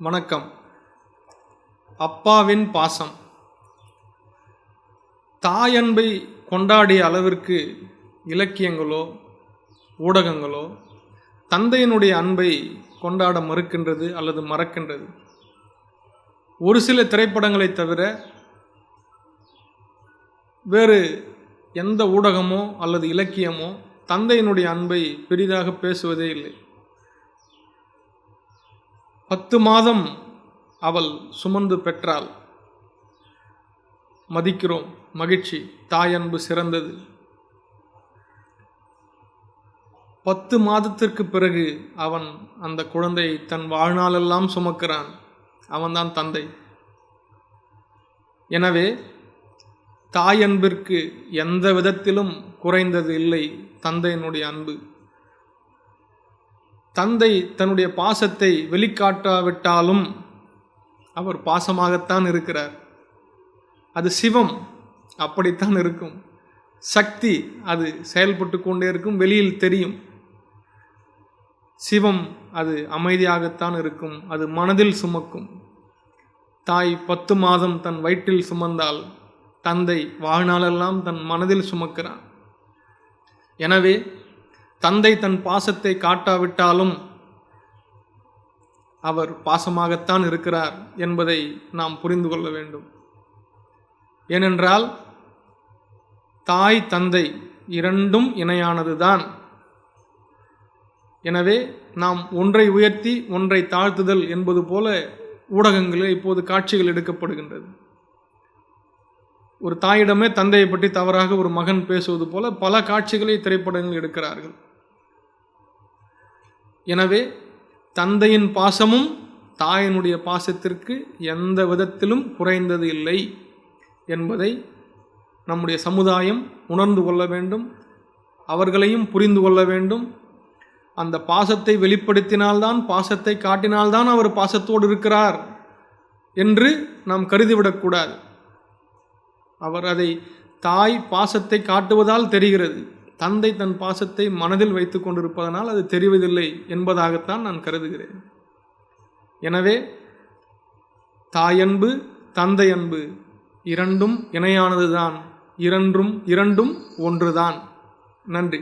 வணக்கம். அப்பாவின் பாசம். தாயன்பை கொண்டாடிய அளவிற்கு இலக்கியங்களோ ஊடகங்களோ தந்தையினுடைய அன்பை கொண்டாட மறுக்கின்றது அல்லது மறக்கின்றது. ஒரு சில திரைப்படங்களை தவிர வேறு எந்த ஊடகமோ அல்லது இலக்கியமோ தந்தையினுடைய அன்பை பெரிதாக பேசுவதே இல்லை. 10 மாதம் அவள் சுமந்து பெற்றாள். மதிக்கிறோம், மகிழ்ச்சி, தாயன்பு சிறந்தது. 10 மாதத்திற்கு பிறகு அவன் அந்த குழந்தையை தன் வாழ்நாளெல்லாம் சுமக்கிறான். அவன்தான் தந்தை. எனவே தாயன்பிற்கு எந்த விதத்திலும் குறைந்தது இல்லை தந்தையினுடைய அன்பு. தந்தை தன்னுடைய பாசத்தை வெளிக்காட்டாவிட்டாலும் அவர் பாசமாகத்தான் இருக்கிறார். அது சிவம், அப்படித்தான் இருக்கும். சக்தி அது செயல்பட்டு கொண்டே இருக்கும், வெளியில் தெரியும். சிவம் அது அமைதியாகத்தான் இருக்கும், அது மனதில் சுமக்கும். தாய் 10 மாதம் தன் வயிற்றில் சுமந்தால் தந்தை வாழ்நாளெல்லாம் தன் மனதில் சுமக்கிறான். எனவே தந்தை தன் பாசத்தை காட்டாவிட்டாலும் அவர் பாசமாகத்தான் இருக்கிறார் என்பதை நாம் புரிந்து கொள்ள வேண்டும். ஏனென்றால் தாய் தந்தை இரண்டும் இணையானதுதான். எனவே நாம் ஒன்றை உயர்த்தி ஒன்றை தாழ்த்துதல் என்பது போல ஊடகங்களில் இப்போது காட்சிகள் எடுக்கப்படுகின்றது. ஒரு தாயிடமே தந்தையை பற்றி தவறாக ஒரு மகன் பேசுவது போல பல காட்சிகளை திரைப்படங்கள் எடுக்கிறார்கள். எனவே தந்தையின் பாசமும் தாயினுடைய பாசத்திற்கு எந்த விதத்திலும் குறைந்தது இல்லை என்பதை நம்முடைய சமுதாயம் உணர்ந்து கொள்ள வேண்டும். அவர்களையும் புரிந்து கொள்ள வேண்டும். அந்த பாசத்தை வெளிப்படுத்தினால்தான், பாசத்தை காட்டினால்தான் அவர் பாசத்தோடு இருக்கிறார் என்று நாம் கருதிவிடக்கூடாது. அவர் அதை தாய் பாசத்தை காட்டுவதால் தெரிகிறது. தந்தை தன் பாசத்தை மனதில் வைத்து கொண்டிருப்பதனால் அது தெரிவதில்லை என்பதாகத்தான் நான் கருதுகிறேன். எனவே தாயன்பு தந்தை அன்பு இரண்டும் இணையானதுதான். இரண்டும் ஒன்றுதான். நன்றி.